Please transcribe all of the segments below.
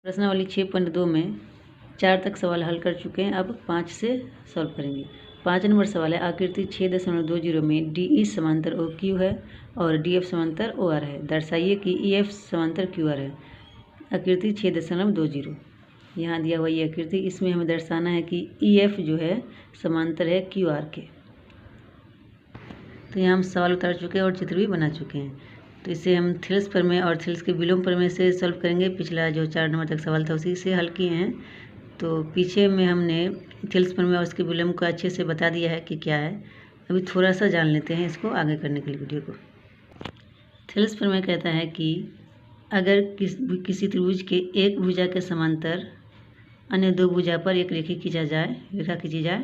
प्रश्नावली 6.2 में 4 तक सवाल हल कर चुके हैं। अब 5 से सॉल्व करेंगे। 5 नंबर सवाल है, आकृति 6.20 में DE समांतर OQ है और DF समांतर OR है। दर्शाइए कि EF समांतर QR है। आकृति 6.20 यहाँ दिया हुआ ये आकृति, इसमें हमें दर्शाना है कि EF जो है समांतर है QR के। तो यहाँ हम सवाल उतार चुके हैं और चित्र भी बना चुके हैं। तो इसे हम थेल्स प्रमेय और थेल्स के विलोम प्रमेय से सॉल्व करेंगे। पिछला जो 4 नंबर तक सवाल था उसी से हल किए हैं। तो पीछे में हमने थेल्स प्रमेय और उसके विलोम को अच्छे से बता दिया है कि क्या है। अभी थोड़ा सा जान लेते हैं इसको आगे करने के लिए वीडियो को। थेल्स प्रमेय कहता है कि अगर किसी त्रिभुज के एक भुजा के समांतर अन्य दो भुजा पर एक रेखा खींची जाए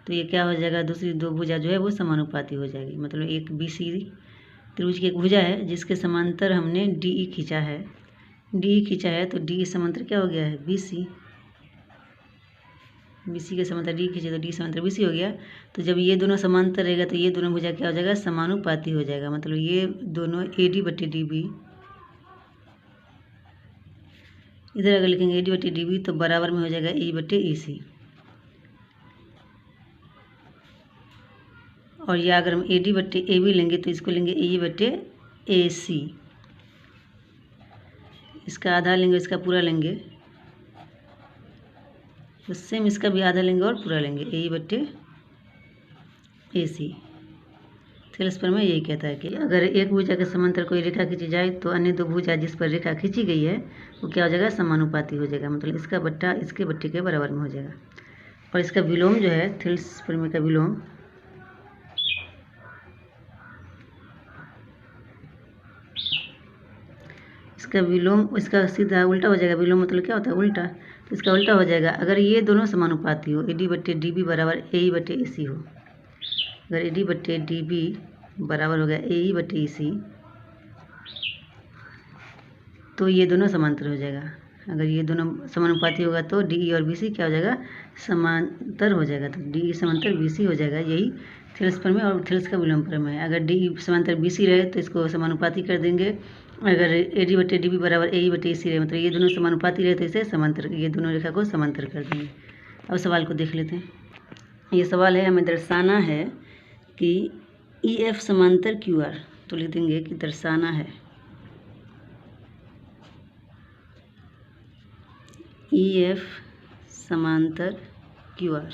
तो ये क्या हो जाएगा, दूसरी दो भुजा जो है वो समानुपाती हो जाएगी। मतलब एक BC त्रिभुज की एक भुजा है जिसके समांतर हमने DE खींचा है तो DE समांतर क्या हो गया है, BC के समांतर DE खींचे तो DE समांतर BC हो गया। तो जब ये दोनों समांतर रहेगा तो ये दोनों भुजा क्या हो जाएगा, समानुपाती हो जाएगा। मतलब ये दोनों AD/DB, इधर अगर लिखेंगे AD/DB तो बराबर में हो जाएगा AE/EC। और या अगर हम AD/AB लेंगे तो इसको लेंगे AE/AC। इसका आधा लेंगे, इसका पूरा लेंगे, तो सेम इसका भी आधा लेंगे और पूरा लेंगे, AE/AC। थेल्स प्रमेय यही कहता है कि अगर एक भुजा के समांतर कोई रेखा खींची जाए तो अन्य दो भुजा जिस पर रेखा खींची गई है वो क्या हो जाएगा, समानुपाती हो जाएगा। मतलब इसका बट्टा इसके बट्टे के बराबर में हो जाएगा। और इसका विलोम जो है, थेल्स प्रमेय का विलोम, इसका सीधा उल्टा हो जाएगा। विलोम मतलब क्या होता है, उल्टा। तो इसका उल्टा हो जाएगा अगर ये दोनों समानुपाती हो, AD/DB बराबर AE/AC हो। अगर AD/DB बराबर हो गया AE/AC तो ये दोनों समांतर हो जाएगा। अगर ये दोनों समानुपाती होगा तो DE और BC क्या हो जाएगा, समांतर हो जाएगा। तो DE समांतर BC हो जाएगा। यही थेल्स प्रमेय और थेल्स का विलोम प्रमेय है। अगर DE समांतर BC रहे तो इसको समानुपाती कर देंगे। अगर AD/DB बराबर AE/AC रहे, मतलब ये दोनों समानुपाती रहे तो इसे समांतर, ये दोनों रेखा को समांतर कर देंगे। अब सवाल को देख लेते हैं। ये सवाल है, हमें दर्शाना है कि EF समांतर QR। तो लिख देंगे कि दर्शाना है EF समांतर QR।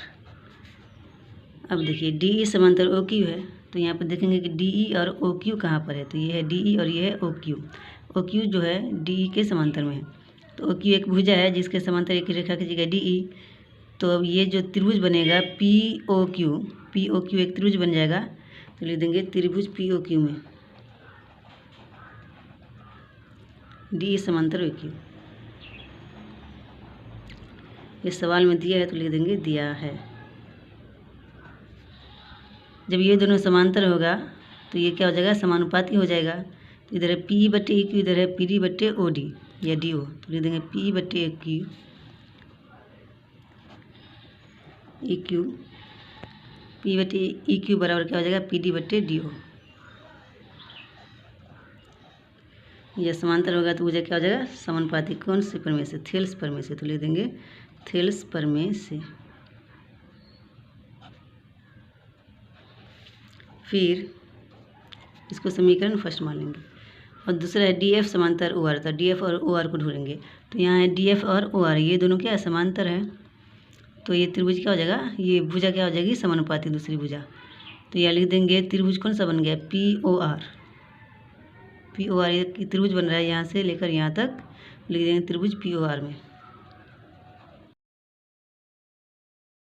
अब देखिए DE समांतर OQ है तो यहाँ पर देखेंगे कि DE और OQ कहाँ पर है। तो ये है DE और ये है OQ। OQ जो है DE के समांतर में है। तो OQ एक भुजा है जिसके समांतर एक रेखा खींची गई DE। तो अब ये जो त्रिभुज बनेगा POQ एक त्रिभुज बन जाएगा। तो लिख देंगे त्रिभुज POQ में DE समांतर OQ। इस सवाल में दिया है तो लिख देंगे दिया है। जब ये दोनों समांतर होगा तो ये क्या हो जाएगा, समानुपाती हो जाएगा। तो इधर है PE/EQ, इधर है PD/OD या DO। तो लिख देंगे PE/EQ P/EQ बराबर क्या हो जाएगा, PD/DO। यह समांतर होगा तो मुझे क्या हो जाएगा, समानुपाती। कौन से प्रमेय से, थेल्स प्रमेय से। तो लिख देंगे थेल्स प्रमेय से। फिर इसको समीकरण फर्स्ट मान लेंगे। और दूसरा है DF समांतर OR। तो DF और OR को ढूंढेंगे। तो यहाँ है DF और OR, ये दोनों क्या है, समांतर है। तो ये त्रिभुज क्या हो जाएगा, ये भुजा क्या हो जाएगी, समानुपाती दूसरी भुजा। तो यह लिख देंगे त्रिभुज कौन सा बन गया, POR। एक त्रिभुज बन रहा है, यहाँ से लेकर यहाँ तक लिख देंगे त्रिभुज POR में।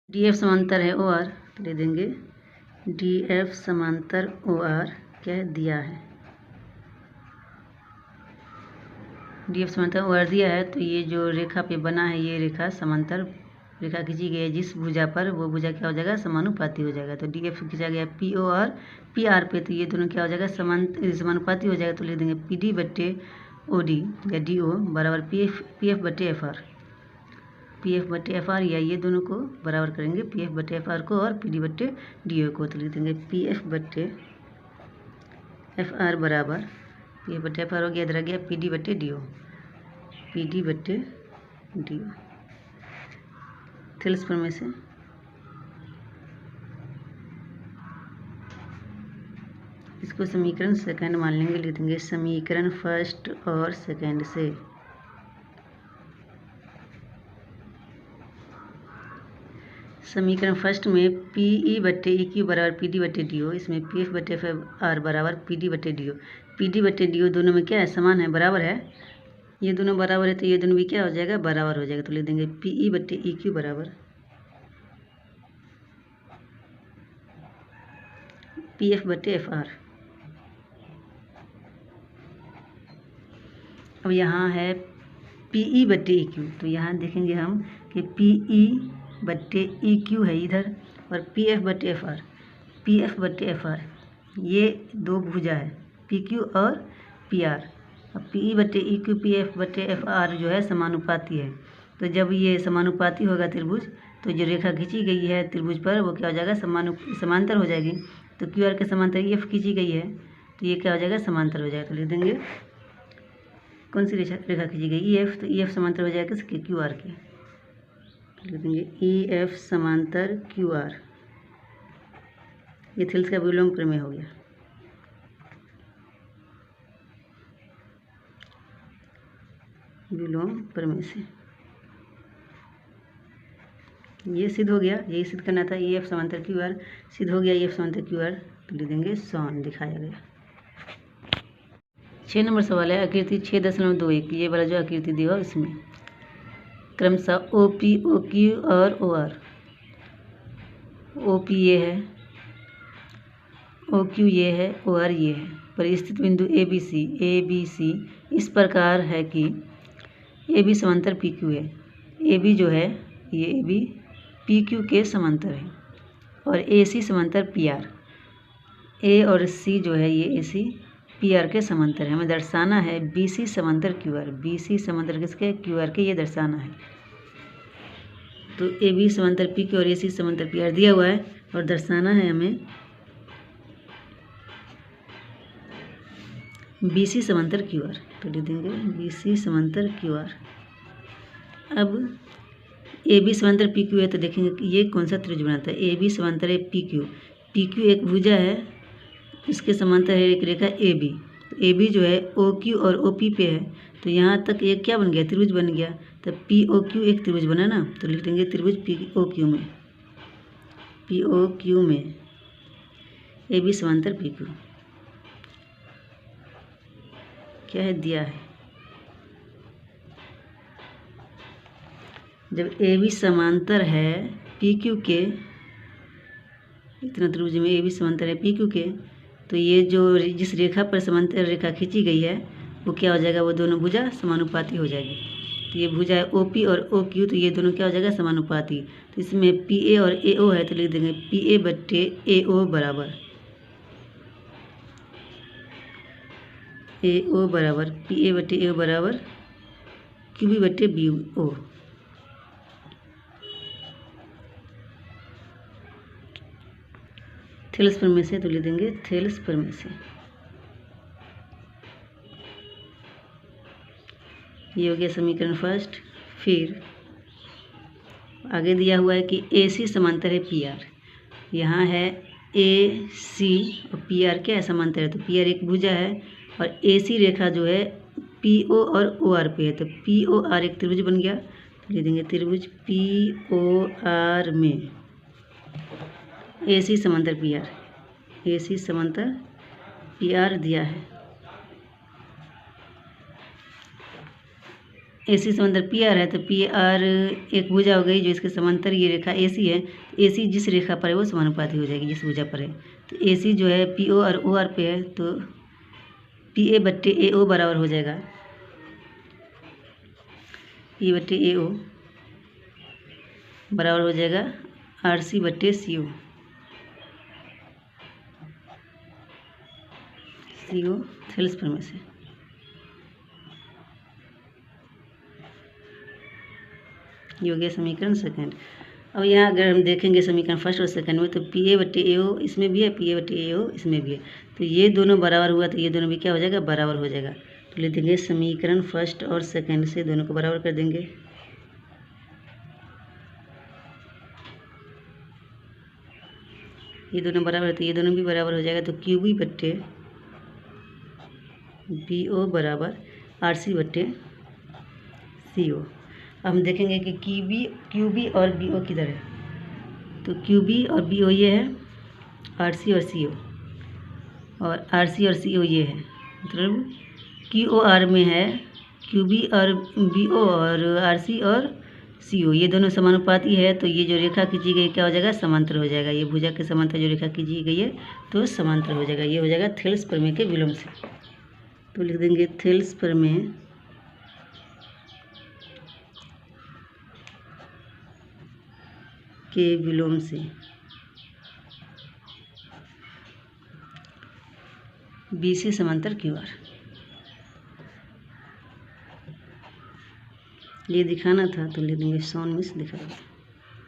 DF समांतर है OR, तो लिख देंगे DF समांतर OR क्या है, दिया है। DF समांतर OR दिया है। तो ये जो रेखा पे बना है, ये रेखा समांतर रेखा खींची गई है जिस भुजा पर, वो भुजा क्या हो जाएगा, समानुपाती हो जाएगा। तो DF खींचा गया POR PR पे, तो ये दोनों क्या हो जाएगा, समानुपाती हो जाएगा। तो लिख देंगे PD/OD या DO बराबर PF/FR, या ये दोनों को बराबर करेंगे, PF/FR को और PD/DO को। तो लिख देंगे PF/FR बराबर, PF/FR हो गया, इधर आ गया PD/DO डी ओ। थेल्स प्रमेय से इसको समीकरण सेकंड मान लेंगे, लिख देंगे समीकरण फर्स्ट और सेकंड से समीकरण फर्स्ट में पी ई बट्टे ई क्यू बराबर पी डी बट्टे डी ओ, इसमें पी एफ बट्टे एफ आर बराबर पी डी बट्टे डी ओ। पी डी बट्टे डी ओ दोनों में क्या है, समान है, बराबर है। ये दोनों बराबर है तो ये दोनों भी क्या हो जाएगा, बराबर हो जाएगा। तो लिख देंगे पी ई बट्टे ई क्यू बराबर पी एफ बट्टे एफ आर। अब यहाँ है पी ई बट्टे ई क्यू, तो यहाँ देखेंगे हम कि पी ई बट्टे ई क्यू है इधर और पी एफ बट्टे एफ आर। पी एफ बट्टे एफ आर ये दो भुजा है, पी क्यू और पी आर। अब पी ई बट्टे ई क्यू पी एफ बट्टे एफ आर जो है समानुपाती है। तो जब ये समानुपाती होगा त्रिभुज, तो जो रेखा खींची गई है त्रिभुज पर वो क्या हो जाएगा, समांतर हो जाएगी। तो क्यू आर के समांतर ई एफ खींची गई है तो ये क्या हो जाएगा, समांतर हो जाएगा। तो लिख देंगे कौन सी रेखा खींची गई, ई एफ। तो ई एफ समांतर हो जाएगा किसके, क्यू आर के। लिख देंगे ई एफ समांतर क्यू आर। ये थेल्स का विलोम प्रमेय हो गया। विलोम प्रमेय से ये सिद्ध हो गया, यही सिद्ध करना था। ई एफ समांतर क्यू आर सिद्ध हो गया, ई एफ समांतर क्यू आर। तो लिख देंगे सॉन, दिखाया गया। 6 नंबर सवाल है आकृति 6.21, ये वाला जो आकृति दी हो इसमें क्रमशः ओ पी ओ क्यू और ओ आर। ओ पी ये है, ओ क्यू ये है, ओ आर ये है। पर स्थित बिंदु ए बी सी इस प्रकार है कि ए बी समांतर पी क्यू है। ए बी जो है ये ए बी पी क्यू के समांतर है और ए सी समांतर पी आर। ए और सी जो है ये ए सी पी आर के समांतर है। हमें दर्शाना है बी सी समांतर क्यू आर। बी सी समांतर किसके, क्यू आर के, ये दर्शाना है। तो ए बी समांतर पी क्यू और ए सी समांतर पी आर दिया हुआ है और दर्शाना है हमें बी सी समांतर क्यू आर। तो लिख देंगे बी सी समांतर क्यू आर। अब ए बी समांतर पी क्यू है तो देखेंगे कि ये कौन सा त्रिभुज बनाता है। ए बी समांतर है पी क्यू। पी क्यू एक भुजा है, इसके समांतर है एक रेखा ए बी। तो ए बी जो है ओ क्यू और ओ पी पे है, तो यहाँ तक एक क्या बन गया, त्रिभुज बन गया। तो पी ओ क्यू एक त्रिभुज बना ना, तो लिख देंगे त्रिभुज पी ओ क्यू में। पी ओ क्यू में ए बी समांतर पी क्यू क्या है, दिया है। जब ए बी समांतर है पी क्यू के, इतना त्रिभुज में ए बी समांतर है पी क्यू के, तो ये जो जिस रेखा पर समांतर रेखा खींची गई है वो क्या हो जाएगा, वो दोनों भुजा समानुपाती हो जाएगी। तो ये भुजा है ओ पी और ओ क्यू, तो ये दोनों क्या हो जाएगा, समानुपाती। तो इसमें पी ए और ए ओ है तो लिख देंगे पी ए बट्टे ए ओ बराबर ए ओ बराबर पी ए बट्टे ए ओ बराबर क्यू बी बट्टे बी ओ। थेल्स प्रमेय से तो लिख देंगे थेल्स प्रमेय से। ये हो गया समीकरण फर्स्ट। फिर आगे दिया हुआ है कि ए सी समांतर है पी आर। यहाँ है ए सी और पी आर क्या है, समांतर है। तो पी आर एक भुजा है और ए सी रेखा जो है पी ओ और ओ आर पे है, तो पी ओ आर एक त्रिभुज बन गया। तो लिख देंगे त्रिभुज पी ओ आर में ए सी समांतर पी आर। ए सी समांतर पी आर दिया है। ए सी समांतर पी आर है तो पी आर एक भुजा हो गई जो इसके समांतर ये रेखा ए सी है। ए सी जिस रेखा पर है वो समानुपाती हो जाएगी जिस भुजा पर है। तो ए सी जो है पी ओ और ओ आर पे है, तो पी ए बट्टे ए ओ बराबर हो जाएगा पी बट्टे ए ओ बराबर हो जाएगा आर सी बट्टे सी ओ। सी ओ थेल्स प्रमेय से। ये हो गया समीकरण सेकंड। अब यहाँ अगर हम देखेंगे समीकरण फर्स्ट और सेकंड में, तो पी ए बट्टे ए ओ इसमें भी है, पी ए बट्टे ए ओ इसमें भी है। तो ये दोनों बराबर हुआ तो ये दोनों भी क्या हो जाएगा, बराबर हो जाएगा। तो लिख देंगे समीकरण फर्स्ट और सेकंड से दोनों को बराबर कर देंगे। ये दोनों बराबर है तो ये दोनों भी बराबर हो जाएगा। तो क्यू बी बट्टे बी ओ बराबर आर सी बट्टे सी ओ। अब हम देखेंगे कि क्यू बी और बी ओ किधर है। तो क्यू बी और बी ओ ये है, आर सी और सी ओ, और आर सी और सी ओ ये है। मतलब क्यू ओ आर में है क्यू बी और बी ओ, और आर सी और सी ओ ये दोनों समानुपाती है। तो ये जो रेखा खींची गई क्या हो जाएगा, समांतर हो जाएगा। ये भुजा के समांतर जो रेखा खींची गई है तो समांतर हो जाएगा। ये हो जाएगा थेल्स प्रमेय के विलोम से। तो लिख देंगे थेल्स प्रमेय के विलोम से बी से समांतर क्यू आर। ये दिखाना था तो लिख देंगे शॉन मिस दिखा देंगे।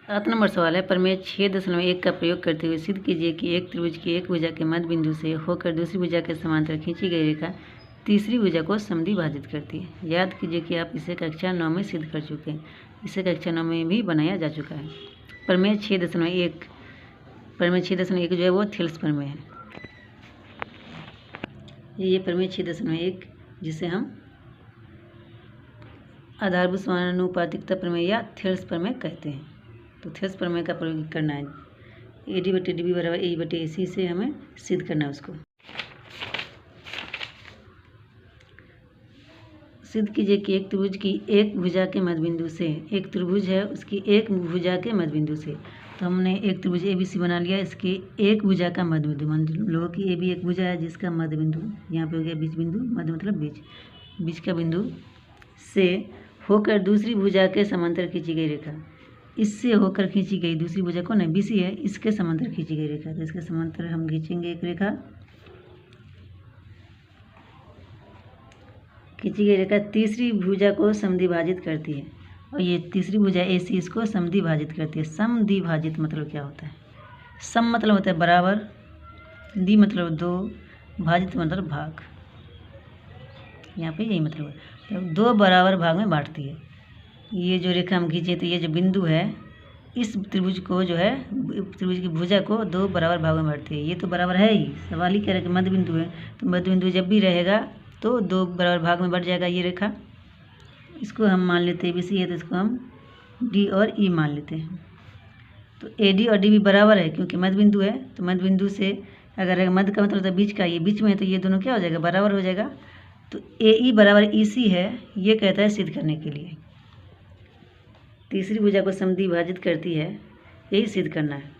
7 नंबर सवाल है, प्रमेय 6.1 का प्रयोग करते हुए सिद्ध कीजिए कि एक त्रिभुज की एक भुजा के मध्य बिंदु से होकर दूसरी भुजा के समांतर खींची गई रेखा तीसरी भुजा को समद्विभाजित करती है। याद कीजिए कि आप इसे कक्षा 9 में सिद्ध कर चुके हैं। इसे कक्षा 9 में भी बनाया जा चुका है। प्रमेय 6.1 जो है वो थेल्स प्रमेय है। ये प्रमेय 6.1 जिसे हम आधारभूत समानुपातिकता प्रमेय या थेल्स प्रमेय कहते हैं। तो थेल्स प्रमेय का प्रयोग करना है। ए डी बटे डी बी बराबर ए बटे ए सी से हमें सिद्ध करना है उसको। सिद्ध कीजिए कि एक त्रिभुज की एक भुजा के मध्य बिंदु से, एक त्रिभुज है उसकी एक भुजा के मध्य बिंदु से, तो हमने एक त्रिभुज ए बी सी बना लिया। इसकी एक भुजा का मध्य बिंदु, मान लो कि ए बी एक भुजा है जिसका मध्य बिंदु यहाँ पे हो गया बीच बिंदु, मध्य मतलब बीच का बिंदु से होकर दूसरी भुजा के समांतर खींची गई रेखा, इससे होकर खींची गई दूसरी भुजा को नहीं बी सी है, इसके समांतर खींची गई रेखा। तो इसके समांतर हम खींचेंगे एक रेखा। खींची गई रेखा तीसरी भुजा को समद्विभाजित करती है, और ये तीसरी भुजा ए सी इसको समद्विभाजित करती है। समद्विभाजित मतलब क्या होता है, सम मतलब होता है बराबर, द्वि मतलब दो, भाजित मतलब भाग। यहाँ पे यही मतलब है, तो दो बराबर भाग में बांटती है। ये जो रेखा हम खींचे तो ये जो बिंदु है इस त्रिभुज को जो है त्रिभुज की भुजा को दो बराबर भागों में बांटती है। ये तो बराबर है ही, सवाल ही कह रहा है कि मध्य बिंदु है, तो मध्य बिंदु जब भी रहेगा तो दो बराबर भाग में बढ़ जाएगा ये रेखा। इसको हम मान लेते हैं बी सी है तो इसको हम डी और ई मान लेते हैं। तो ए डी और डी भी बराबर है क्योंकि मध्य बिंदु है। तो मध्य बिंदु से अगर मध्य का मतलब होता है बीच का, ये बीच में है तो ये दोनों क्या हो जाएगा, बराबर हो जाएगा। तो ए ई बराबर ई सी है, ये कहता है सिद्ध करने के लिए तीसरी भुजा को समद्विभाजित करती है, यही सिद्ध करना है।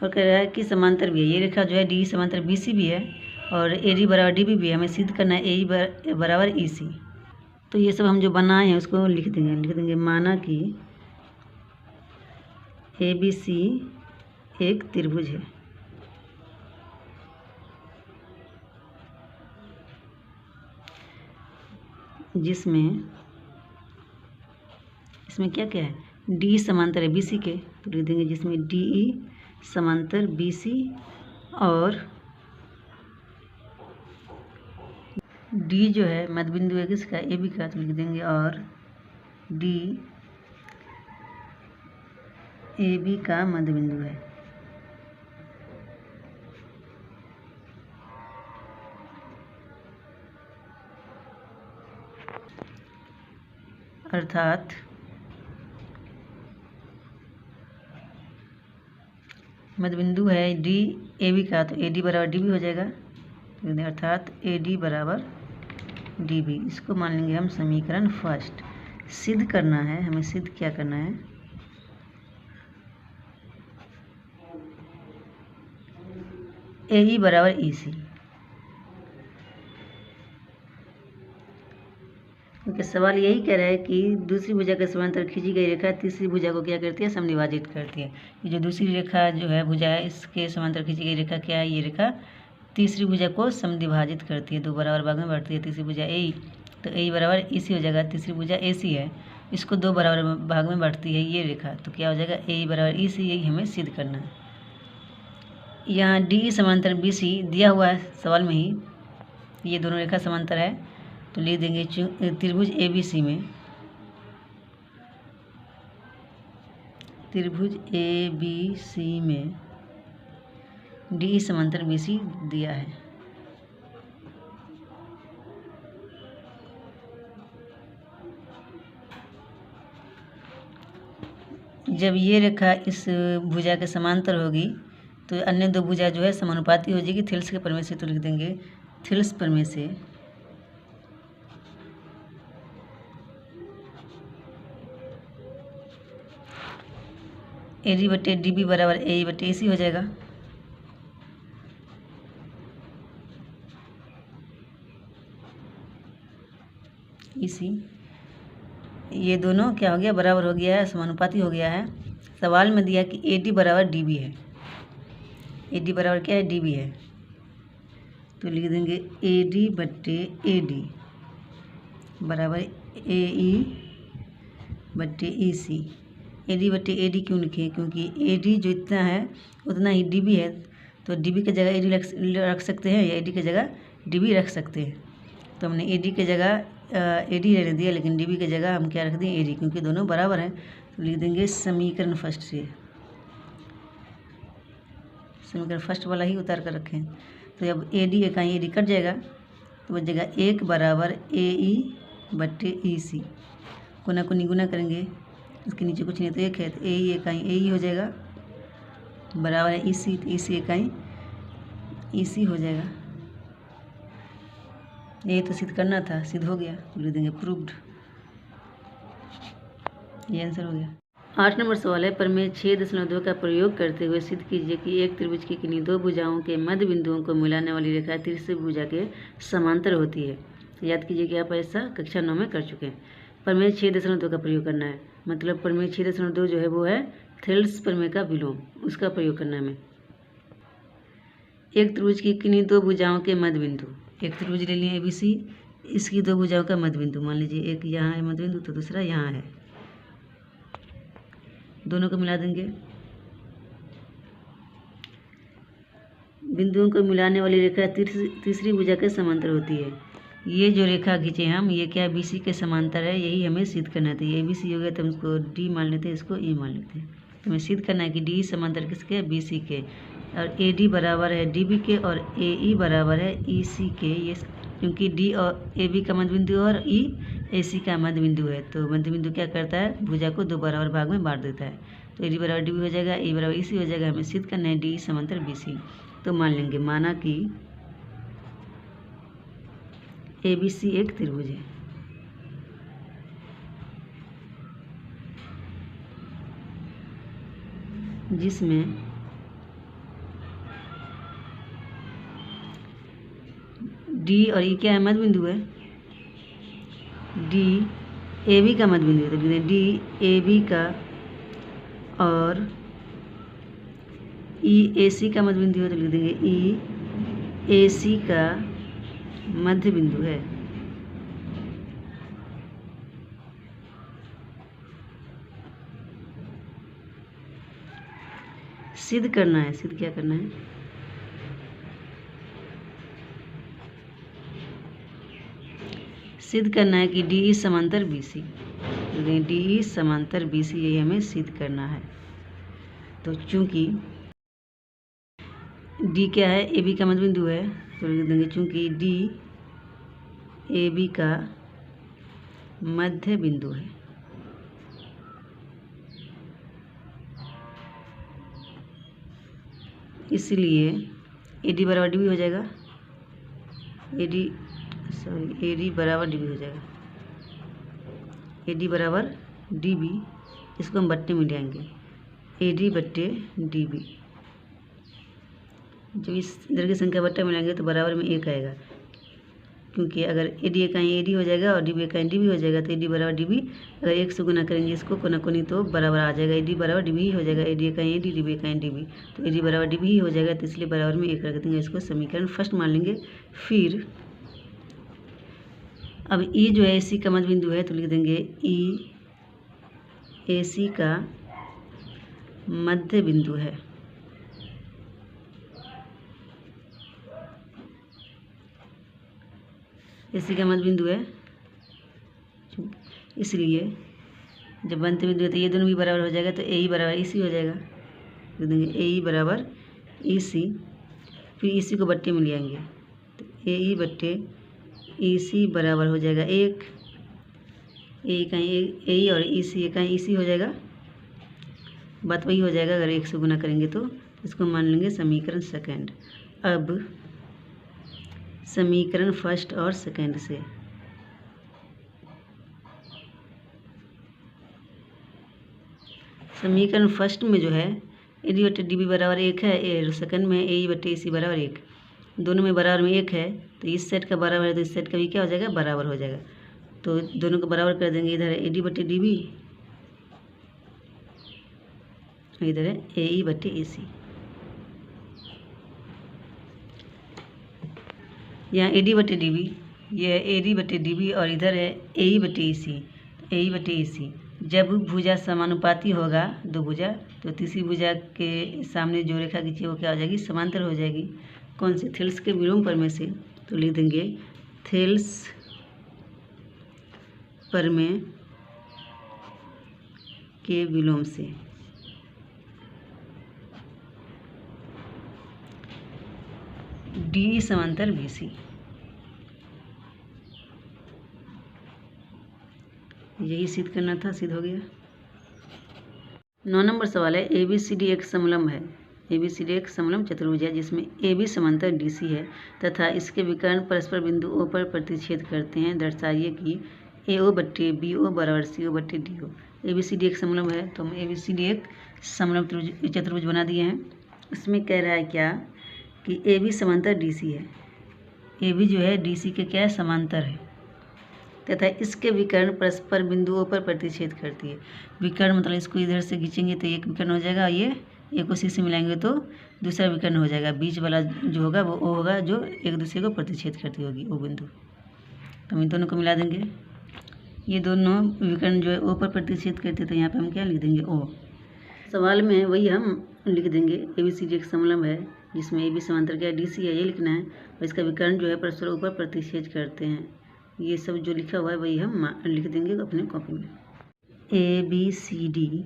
और कह रहा है कि समांतर भी है, ये रेखा जो है डी समांतर बी सी भी है और ए डी बराबर डी भी है। हमें सिद्ध करना है ए ई बराबर ई सी। तो ये सब हम जो बनाए हैं उसको लिख देंगे। माना कि ए बी सी एक त्रिभुज है, जिसमें इसमें क्या क्या है, डी समांतर है बी सी के, तो लिख देंगे जिसमें डी ई समांतर बी सी और डी जो है मध्य बिंदु है किसका, ए बी का, तो लिख देंगे और डी ए बी का मध्य बिंदु है। अर्थात मध्य बिंदु है डी ए बी का, तो ए डी बराबर डी बी हो जाएगा। अर्थात ए डी बराबर डी बी, इसको मान लेंगे हम समीकरण फर्स्ट। सिद्ध करना है हमें, सिद्ध क्या करना है, ए ई बराबर ई सी, क्योंकि सवाल यही कह रहा है कि दूसरी भुजा के समांतर खींची गई रेखा तीसरी भुजा को क्या करती है, समद्विभाजित करती है। ये जो दूसरी रेखा जो है भुजा है इसके समांतर खींची गई रेखा क्या है, ये रेखा तीसरी भुजा को समद्विभाजित करती है, दो बराबर भाग में बढ़ती है। तीसरी भुजा ए, तो ए बराबर ई सी हो जाएगा। तीसरी भुजा ए सी है, इसको दो बराबर भाग में बढ़ती है ये रेखा, तो क्या हो जाएगा ए बराबर ई सी। यही हमें सिद्ध करना है। यहाँ डी समांतर बी सी दिया हुआ है सवाल में ही, ये दोनों रेखा समांतर है, तो लिख देंगे त्रिभुज ए बी सी में त्रिभुज ए बी सी में डी समांतर बी सी दिया है। जब ये रेखा इस भुजा के समांतर होगी तो अन्य दो भुजा जो है समानुपाती हो जाएगी थिल्स के प्रमेय से। तो लिख देंगे थिल्स प्रमेय से ए डी बटे डी बी बराबर ए बटे ए सी हो जाएगा। इसी ये दोनों क्या हो गया, बराबर हो गया है, समानुपाती हो गया है। सवाल में दिया कि ए डी बराबर डी बी है। ए डी बराबर क्या है, डी बी है। तो लिख देंगे ए डी बटे ए डी बराबर ए ई बटे ई सी। ए डी बटे ए डी क्यों लिखे, क्योंकि ए डी जो इतना है उतना ही डी बी है। तो डी बी की जगह ए डी रख सकते हैं या ए डी की जगह डी बी रख सकते हैं। तो हमने ए डी की जगह ए डी रहने दिया, लेकिन डी बी की जगह हम क्या रख दें, ए डी, क्योंकि दोनों बराबर हैं। तो लिख देंगे समीकरण फर्स्ट से, समीकरण फर्स्ट वाला ही उतार कर रखें। तो जब ए डी इकाई ए डी कट जाएगा तो बचेगा 1 बराबर ए ई बटे ई सी। कोना को निगुना करेंगे, इसके नीचे कुछ नहीं तो 1 है, तो ए ई इकाई ए ई हो जाएगा बराबर है ई सी, तो ई सी इकाई ई सी हो जाएगा। यही तो सिद्ध करना था, सिद्ध हो गया। तो लिख देंगे प्रूव्ड। ये आंसर हो गया। 8 नंबर सवाल है, प्रमेय 6.2 का प्रयोग करते हुए सिद्ध कीजिए कि एक त्रिभुज की किन्हीं दो भुजाओं के मध्य बिंदुओं को मिलाने वाली रेखा तीसरी भुजा के समांतर होती है। याद कीजिए कि आप ऐसा कक्षा 9 में कर चुके हैं। प्रमेय 6.2 का प्रयोग करना है, मतलब प्रमेय 6.2 जो है वो है थेल्स प्रमेय का विलोम, उसका प्रयोग करना है हमें। एक त्रिभुज की किन्हीं दो भुजाओं के मध्य बिंदु, एक त्रिभुज ले लिए ABC, इसकी दो भुजाओं का मध्य बिंदु, मान लीजिए एक यहाँ है मध्य बिंदु तो दूसरा यहाँ है, दोनों को मिला देंगे। बिंदुओं को मिलाने वाली रेखा तीसरी भुजा के समांतर होती है। ये जो रेखा खींचे हम, ये क्या BC के समांतर है, यही हमें सिद्ध करना था। ये ABC हो गया तो हम इसको D मान लेते हैं, इसको E मान लेते हैं। तो हमें सिद्ध करना है कि D समांतर किसके है, BC के, और AD बराबर है DB के और AE बराबर है EC के। ये क्योंकि D और AB का मध्य बिंदु और E AC का मध्य बिंदु है, तो मध्य बिंदु क्या करता है, भुजा को दो बराबर भाग में बांट देता है। तो AD बराबर DB हो जाएगा, E बराबर EC हो जाएगा। हमें सिद्ध करना है D समांतर BC। तो मान लेंगे, माना कि ABC एक त्रिभुज है, जिसमें D और E क्या है, मध्य बिंदु है। D AB का मध्य बिंदु है, तो लिख दें D AB का और E AC का मध्य बिंदु है, तो लिख देंगे E AC का मध्य बिंदु है। सिद्ध करना है, सिद्ध क्या करना है, सिद्ध करना है कि DE समांतर BC, DE समांतर BC, यही हमें सिद्ध करना है। तो चूंकि D क्या है, AB का मध्य बिंदु है, तो लिख देंगे चूंकि D AB का मध्य बिंदु है, इसलिए AD बराबर DB हो जाएगा। AD बराबर DB हो जाएगा। AD बराबर DB, इसको हम बट्टे में ले आएंगे, AD बट्टे DB। जब इस इधर की संख्या बट्टा मिलाएंगे तो बराबर में 1 आएगा, क्योंकि अगर AD इकाई AD हो जाएगा और DB इकाई DB हो जाएगा, तो AD बराबर DB, अगर 1 से गुना करेंगे इसको कोना कोनी तो बराबर आ जाएगा, AD बराबर DB ही हो जाएगा। AD इकाई AD, DB इकाई DB, तो AD बराबर DB ही हो जाएगा, तो इसलिए बराबर में 1 रख देंगे। इसको समीकरण फर्स्ट मान लेंगे। फिर अब E जो है AC का मध्य बिंदु है, तो लिख देंगे E AC का मध्य बिंदु है। AC का मध्य बिंदु है, इसलिए जब बनते बिंदु है तो ये दोनों भी बराबर हो जाएगा, तो ए ई बराबर ई सी हो जाएगा। लिख देंगे ए ई बराबर ई सी, फिर ई सी को बट्टे में ले आएंगे तो ए ई बट्टे ई सी बराबर हो जाएगा 1। ए कहीं ए ई और ई सी कहीं ई सी हो जाएगा, बात वही हो जाएगा। अगर 1 से गुना करेंगे तो इसको मान लेंगे समीकरण सेकंड। अब समीकरण फर्स्ट और सेकंड से समीकरण फर्स्ट में जो है ए डी बटे डी बी बराबर 1 है, सेकंड में ए ई बटे ए सी बराबर 1, दोनों में बराबर में 1 है, तो इस सेट का बराबर है तो इस सेट का भी क्या हो जाएगा, बराबर हो जाएगा। तो दोनों को बराबर कर देंगे, इधर है ए डी बटे डी बी, इधर है ए ई बटे ए सी। यहाँ ए डी बटे डी बी, ये है ए डी बटे डी बी, और इधर है ए ई बटे ए सी। ए ई बटे ए सी जब भुजा समानुपाती होगा दो भुजा, तो तीसरी भुजा के सामने जो रेखा खींची वो क्या हो जाएगी, समांतर हो जाएगी। कौन से, थेल्स के विलोम प्रमेय से। तो लिख देंगे थेल्स प्रमेय के विलोम से डी समांतर बी सी। यही सिद्ध करना था, सिद्ध हो गया। 9 नंबर सवाल है, ए बी सी डी एक समलंब है। ए बी सी डी एक समलंब चतुर्भुज है जिसमें ए बी समांतर डी सी है तथा इसके विकर्ण परस्पर बिंदु ओ पर प्रतिच्छेद करते हैं। दर्शाइए कि ए ओ बट्टे बी ओ बराबर सी ओ बट्टे D O. A B C D एक समलंब है, तो हम ए बी सी डी एक समलंब चतुर्भुज बना दिए हैं। इसमें कह रहा है क्या कि ए बी समांतर डी सी है। ए बी जो है डी सी के क्या है, समांतर है तथा इसके विकर्ण परस्पर बिंदुओं पर प्रतिच्छेद करती है। विकर्ण मतलब इसको इधर से खींचेंगे तो एक विकर्ण हो जाएगा, ये एक उसी से मिलाएंगे तो दूसरा विकर्ण हो जाएगा। बीच वाला जो होगा वो ओ होगा जो एक दूसरे को प्रतिच्छेद करती होगी, ओ बिंदु। तो हम इन दोनों को मिला देंगे। ये दोनों विकर्ण जो है ओ पर प्रतिच्छेद करते, तो यहाँ पे हम क्या लिख देंगे, ओ। सवाल में वही हम लिख देंगे, ए बी सी डी एक समलंब है जिसमें ए बी समांतर क्या डी सी है, ये लिखना है। और इसका विकर्ण जो है परस्पर ऊपर प्रतिच्छेद करते हैं। ये सब जो लिखा हुआ है वही हम लिख देंगे अपने कॉपी में। ए बी सी डी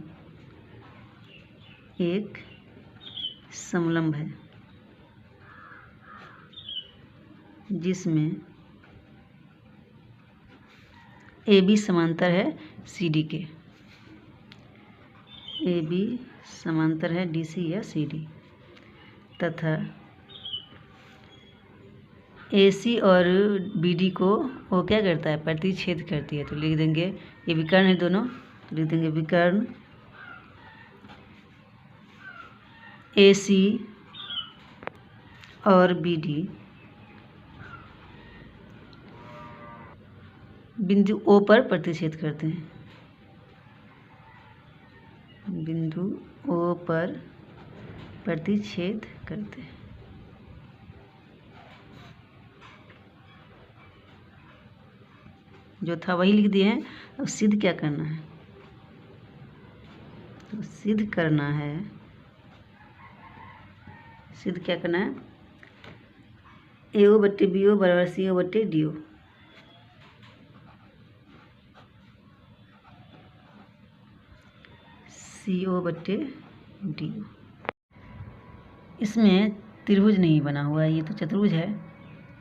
एक समलंब है जिसमें ए बी समांतर है सी डी के। ए बी समांतर है डी सी या सी डी तथा ए सी और बी डी को वो क्या करता है, प्रतिच्छेद करती है। तो लिख देंगे, ये विकर्ण है दोनों, तो लिख देंगे विकर्ण ए सी और बी डी बिंदु ओ पर प्रतिच्छेद करते हैं। बिंदु ओ पर प्रतिच्छेद करते हैं। जो था वही लिख दिए हैं। अब सिद्ध क्या करना है, तो सिद्ध करना है, सिद्ध क्या करना है, ए ओ बट्टे बी ओ बराबर सी ओ बट्टे डी ओ। सी ओ बट्टे डी ओ। इसमें त्रिभुज नहीं बना हुआ है, ये तो चतुर्भुज है,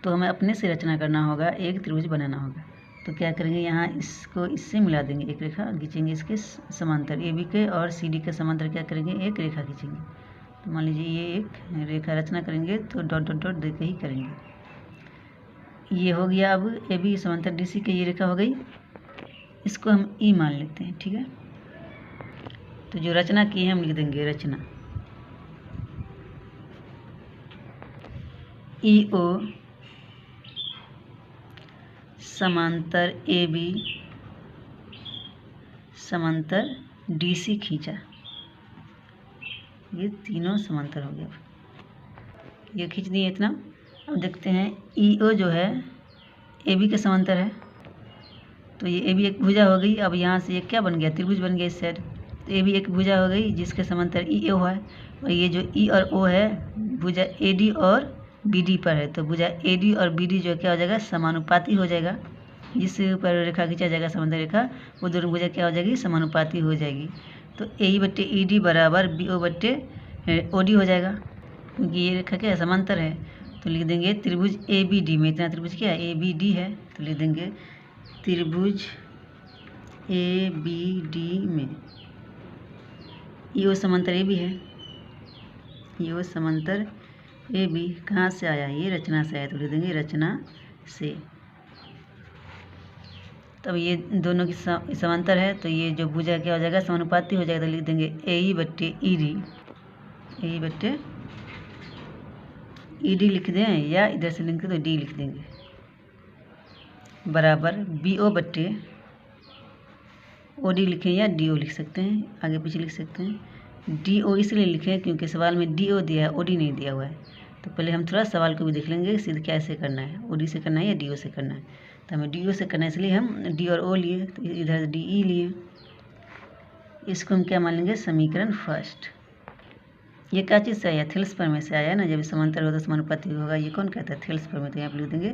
तो हमें अपने से रचना करना होगा, एक त्रिभुज बनाना होगा। तो क्या करेंगे, यहाँ इसको इससे मिला देंगे, एक रेखा खींचेंगे इसके समांतर, ए बी के और सी डी के समांतर क्या करेंगे, एक रेखा खींचेंगे। तो मान लीजिए ये एक रेखा रचना करेंगे तो डॉट डॉट डॉट दे के ही करेंगे। ये हो गया। अब ए बी समांतर डी सी की ये रेखा हो गई, इसको हम ई मान लेते हैं, ठीक है। तो जो रचना की है हम लिख देंगे रचना ई ओ समांतर ए बी समांतर डी सी खींचा, ये तीनों समांतर हो गया। ये खींच दिए इतना। अब देखते हैं ई ओ जो है ए बी के समांतर है, तो ये ए बी एक भुजा हो गई। अब यहाँ से ये क्या बन गया, त्रिभुज बन गया इस साइड। तो ए भी एक भुजा हो गई जिसके समांतर ई ओ है, और ये जो ई और ओ है भुजा ए डी और बी डी पर है, तो भुजा ए डी और बी डी जो क्या हो जाएगा, समानुपाती हो जाएगा। जिस पर रेखा खींचा जाएगा समांतर रेखा, वो दोनों भुजा क्या हो जाएगी, समानुपाती हो जाएगी। तो ए बट्टे ई डी बराबर बी ओ बट्टे ओ डी हो जाएगा, क्योंकि ये रेखा क्या है, समांतर है। तो लिख देंगे त्रिभुज ए बी डी में, इतना त्रिभुज क्या है, ए बी डी है, तो लिख देंगे त्रिभुज ए बी डी में यो समांतर ए बी है, यो समांतर ए बी कहाँ से आया, ये रचना से आया, तो लिख देंगे रचना से। तब ये दोनों की समांतर है, तो ये जो भुजा क्या हो जाएगा, समानुपाती हो जाएगा, तो लिख देंगे ए ई बट्टे ई डी, ए बट्टे ई डी लिख दें, या इधर से लिख तो डी लिख देंगे, बराबर बी ओ बट्टे ओ डी लिखें या डी ओ लिख सकते हैं, आगे पीछे लिख सकते हैं। डी ओ इसलिए लिखें क्योंकि सवाल में डी ओ दिया है, ओ डी नहीं दिया हुआ है। तो पहले हम थोड़ा सवाल को भी देख लेंगे, सिद्ध कैसे करना है, ओ डी से करना है या डी ओ से करना है। तो हमें डी ओ से करना है, इसलिए हम डी और ओ लिए, तो इधर डी ई लिए। इसको हम क्या मान लेंगे, समीकरण फर्स्ट। ये क्या चीज़ से आया, थेल्स प्रमेय से आया ना, जब समांतर होगा तो समानुपाती होगा, ये कौन कहता है, थेल्स प्रमेय। तो यहाँ पर लिख देंगे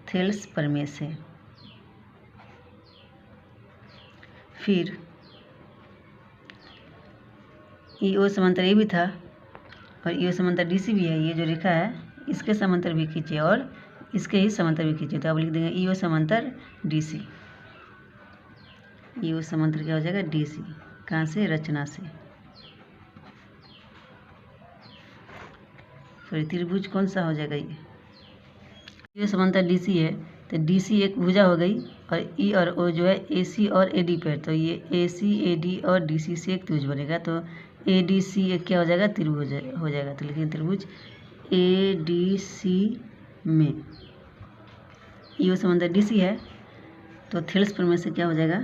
थेल्स प्रमेय से। फिर ई ओ समांतर ए भी था और ई ओ समांतर डी सी भी है, ये जो रेखा है इसके समांतर भी खींचे और इसके ही समांतर भी खींचे, तो अब लिख देंगे ई ओ समांतर डी सी। ई ओ समांतर क्या हो जाएगा, डी सी, कहाँ से, रचना से। सॉरी त्रिभुज कौन सा हो जाएगा, ये समांतर डी सी है, तो डी सी एक भुजा हो गई और ई और ओ जो है ए सी और ए डी पर, तो ये ए सी ए डी और डी सी से एक त्रिभुज बनेगा, तो ए डी सी एक क्या हो जाएगा, त्रिभुज हो जाएगा। तो लिखिए त्रिभुज ए डी सी में ई ओ समांतर डी सी है, तो थेल्स प्रमेय से क्या हो जाएगा,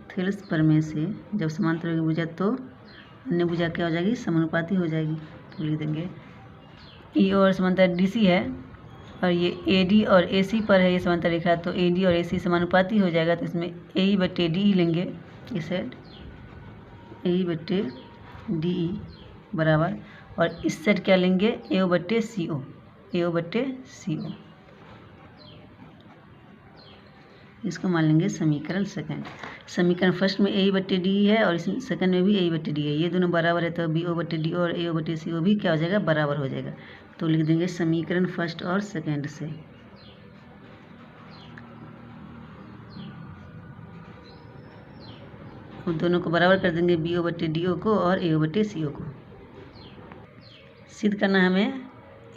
थेल्स प्रमेय से जब समांतर होगी भुजा तो अन्य भुजा क्या हो जाएगी, समानुपाती हो जाएगी। तो लिख देंगे ई और समांतर डी सी है और ये ए डी और ए सी पर है ये समांतर रेखा, तो ए डी और ए सी समानुपाती हो जाएगा, तो इसमें ए ई बट्टे डी ई लेंगे, इस साइड ए ई बट्टे डी ई बराबर, और इस साइड क्या लेंगे, ए ओ बट्टे सी ओ, ए ओ बट्टे सी ओ। इसको मान लेंगे समीकरण सेकंड। समीकरण फर्स्ट में ए ई बट्टे डी है और इस सेकंड में भी ए ई बट्टे डी है, ये दोनों बराबर है, तो बी ओ बट्टे डी और ए ओ बट्टे सी ओ भी क्या हो जाएगा, बराबर हो जाएगा। तो लिख देंगे समीकरण फर्स्ट और सेकंड से। उन दोनों को बराबर कर देंगे, बी ओ बट्टे डी ओ को और ए ओ बट्टे सी ओ को। सिद्ध करना हमें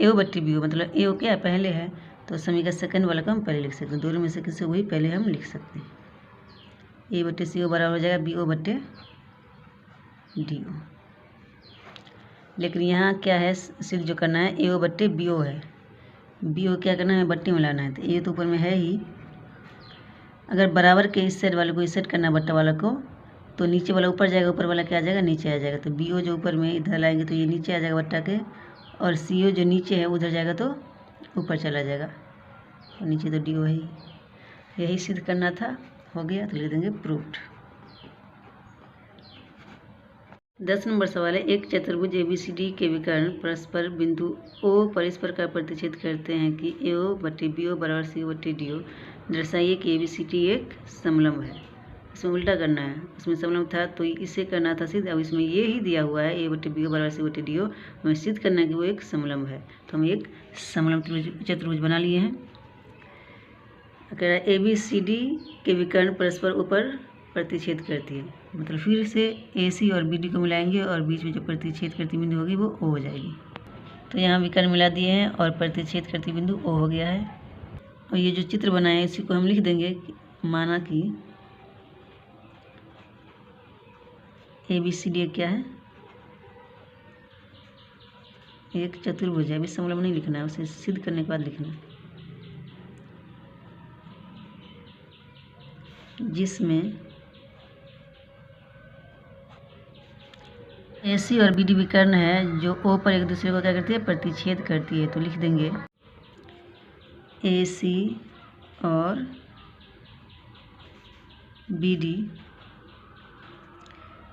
ए ओ बट्टे बी ओ, मतलब ए ओ क्या पहले है, तो समीकरण सेकंड वाला को हम पहले लिख सकते हैं, दोनों में से किसी को भी पहले हम लिख सकते हैं। ए बट्टे सी ओ बराबर हो जाएगा बी ओ बट्टे डी ओ। लेकिन यहाँ क्या है, सिर्फ जो करना है ए ओ बट्टे बी ओ है, बी ओ क्या करना है, बट्टे में लाना है, तो ए तो ऊपर में है ही। अगर बराबर के इस साइड वाले को इस साइड करना है बट्टा वाला को, तो नीचे वाला ऊपर जाएगा, ऊपर वाला क्या आ जाएगा, नीचे आ जाएगा। तो बी ओ जो ऊपर में इधर लाएंगे तो ये नीचे आ जाएगा बट्टा के, और सी ओ जो नीचे है उधर जाएगा तो ऊपर चला जाएगा, और नीचे तो डी ओ है ही। यही सिद्ध करना था, हो गया, तो लिख देंगे प्रूव्ड। 10 नंबर सवाल है, एक चतुर्भुज ABCD के विकर्ण परस्पर बिंदु O पर इस प्रकार प्रतिच्छेद करते हैं कि AO बट्टे BO बराबर CO बट्टे DO। दर्शाइए कि ABCD एक समलंब है। इसमें उल्टा करना है, इसमें समलंब था तो इसे करना था सिद्ध, अब इसमें ये ही दिया हुआ है A बट्टे BO बराबर CO बट्टे DO, हमें सिद्ध करना है कि वो एक समलंब है। तो हम एक समलंब चतुर्भुज बना लिए हैं। कह रहा है ABCD के विकर्ण परस्पर ऊपर प्रतिच्छेद करती है, मतलब फिर से AC और BD को मिलाएंगे और बीच में जो प्रतिच्छेद करती बिंदु होगी वो O हो जाएगी। तो यहाँ विकर्ण मिला दिए हैं और प्रतिच्छेद करती बिंदु O हो गया है। और ये जो चित्र बना है इसी को हम लिख देंगे, माना कि ABCD क्या है, एक चतुर्भुज है। अभी समलंब नहीं लिखना है, उसे सिद्ध करने के बाद लिखना है, जिसमें AC और BD विकर्ण है जो O पर एक दूसरे को क्या करती है, प्रतिच्छेद करती है। तो लिख देंगे AC और BD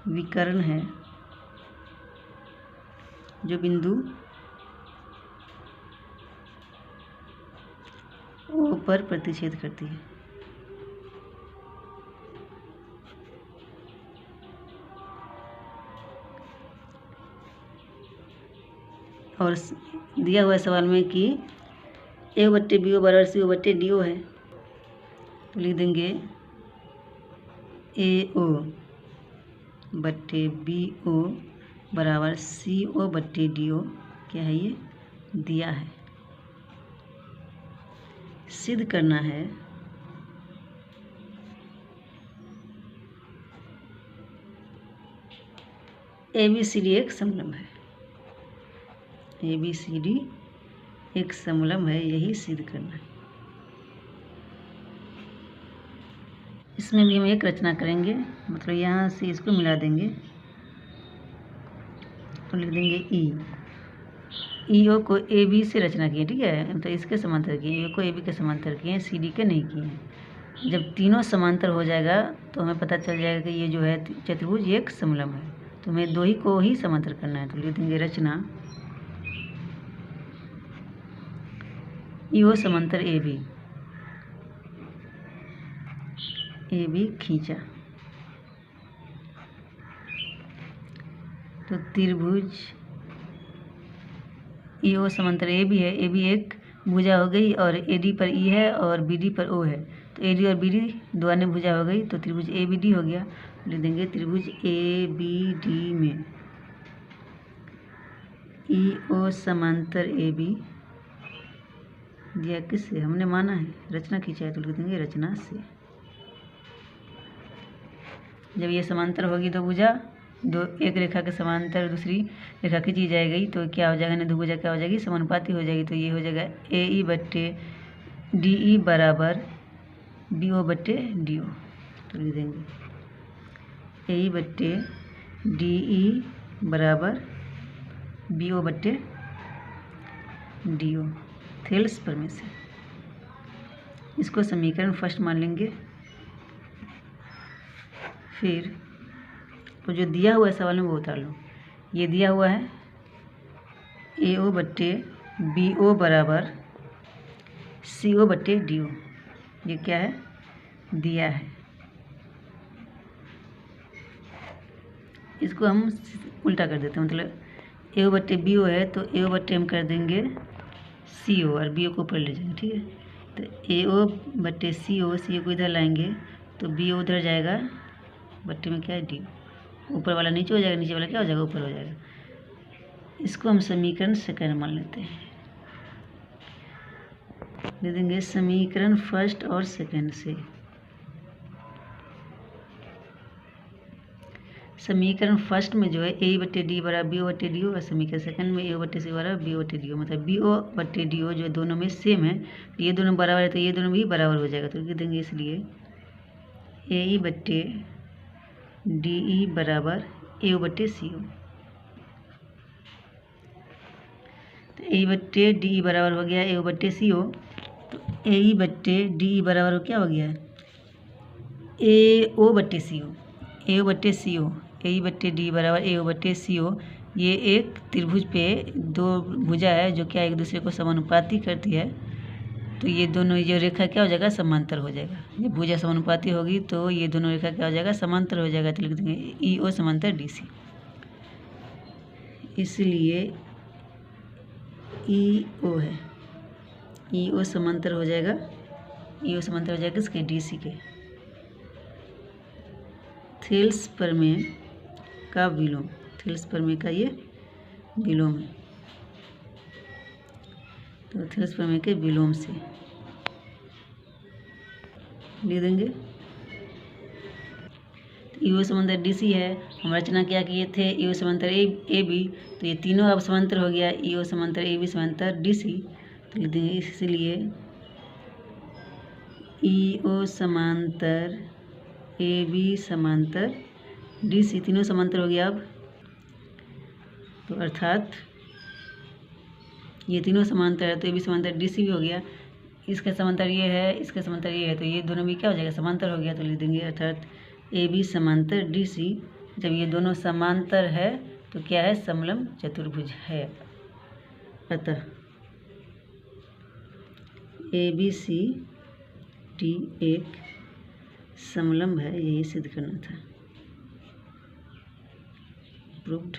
विकर्ण है जो बिंदु O पर प्रतिच्छेद करती है। और दिया हुआ सवाल में कि ए बट्टे बी ओ बराबर सी ओ बट्टे डी ओ है, तो लिख देंगे ए ओ बट्टे बी ओ बराबर सी ओ बट्टे डी ओ। क्या है ये? दिया है। सिद्ध करना है ए बी सी डी एक समलंब है। ए बी सी डी एक समलंब है, यही सिद्ध करना है। इसमें भी हम एक रचना करेंगे, मतलब यहाँ से इसको मिला देंगे तो लिख देंगे ई ओ को ए बी से रचना किए, ठीक है, तो इसके समांतर किए, ए को ए बी के समांतर किए, सी डी के नहीं किए। जब तीनों समांतर हो जाएगा तो हमें पता चल जाएगा कि ये जो है चतुर्भुज एक समलंब है, तो हमें दो ही को ही समांतर करना है। तो लिख देंगे रचना ई ओ समांतर ए बी खींचा, तो त्रिभुज ई ओ समांतर ए बी है। ए बी एक भुजा हो गई और ए डी पर ई है और बी डी पर ओ है, तो ए डी और बी डी दो अन्य भुजा हो गई, तो त्रिभुज ए बी डी हो गया। लिख देंगे त्रिभुज ए बी डी में ई ओ समांतर ए बी दिया किससे? हमने माना है, रचना खींचा है, तो लिख देंगे रचना से। जब ये समांतर होगी तो भुजा दो, एक रेखा के समांतर दूसरी रेखा खींची जाएगी, तो क्या हो जाएगा? दो भुजा क्या हो जाएगी? समानुपाती हो जाएगी। तो ये हो जाएगा ए ई बट्टे डी ई बराबर बी ओ बट्टे डी ओ। तो लिख देंगे ए ई बट्टे डी ई बराबर बी ओ बट्टे डी ओ। थेल्स प्रमेय से इसको समीकरण फर्स्ट मान लेंगे। फिर तो जो दिया हुआ है सवाल में वो उतार लो। ये दिया हुआ है ए ओ बट्टे बी ओ बराबर सी ओ बट्टे डी ओ। ये क्या है? दिया है। इसको हम उल्टा कर देते हैं, मतलब ए ओ बट्टे बी ओ है तो ए ओ बट्टे हम कर देंगे सी ओ और बी ओ को ऊपर ले जाएंगे, ठीक है। तो ए ओ बट्टे सी ओ को इधर लाएंगे तो बी ओ उधर जाएगा, बट्टे में क्या है? डी। ऊपर वाला नीचे हो जाएगा, नीचे वाला क्या हो जाएगा? ऊपर हो जाएगा। इसको हम समीकरण सेकंड मान लेते हैं। दे देंगे समीकरण फर्स्ट और सेकंड से। समीकरण फर्स्ट में जो है ए बट्टे डी बराबर बी ओ बट्टे डी ओ, और समीकरण सेकंड में ए ओ बट्टे सी बराबर बी ओ बट्टे डी ओ, मतलब बी ओ बट्टे डी ओ जो दोनों में सेम है, तो ये दोनों बराबर है तो ये दोनों भी बराबर हो जाएगा। तो लिख देंगे इसलिए ए ई बट्टे डी ई बराबर ए ओ बट्टे सी ओ। तो ए ई बट्टे डी ई बराबर हो गया ए ओ बट्टे सी ओ। तो ए ई बट्टे डी ई बराबर क्या हो गया? ए ओ बट्टे सी ओ, ए ओ बट्टे सी ओ। ए ई बट्टे डी बराबर ए ओ बट्टे सी ओ। ये एक त्रिभुज पे दो भुजा है जो क्या एक दूसरे को समानुपाती करती है, तो ये दोनों जो रेखा क्या हो जाएगा? समांतर हो जाएगा। जब भुजा समानुपाती होगी तो ये दोनों रेखा क्या हो जाएगा? समांतर हो जाएगा। तो लिख देंगे ई ओ समांतर डी सी। इसलिए ई ओ है, ई ओ समांतर हो जाएगा, ई ओ समांतर हो जाएगा किसके? डी सी के। थेल्स प्रमेय का विलोम, थेल्स प्रमेय का ये विलोम है। तो थेल्स प्रमेय के विलोम से लिख देंगे ई ओ समांतर डी सी है। हम रचना क्या किए थे? ई ओ समांतर ए बी, तो ये तीनों अब समांतर हो गया, ई ओ समांतर ए बी समांतर डी सी। तो लिख देंगे इसलिए ई ओ समांतर ए बी समांतर डी सी, तीनों समांतर हो गया अब। तो अर्थात ये तीनों समांतर है तो ए बी समांतर डी सी भी हो गया। इसका समांतर ये है, इसका समांतर ये है, तो ये दोनों भी क्या हो जाएगा? समांतर हो गया। तो लिख देंगे अर्थात ए बी समांतर डी सी। जब ये दोनों समांतर है तो क्या है? समलंब चतुर्भुज है। अतः ए बी सी टी एक समलंब है, यही सिद्ध करना था। प्रूव्ड।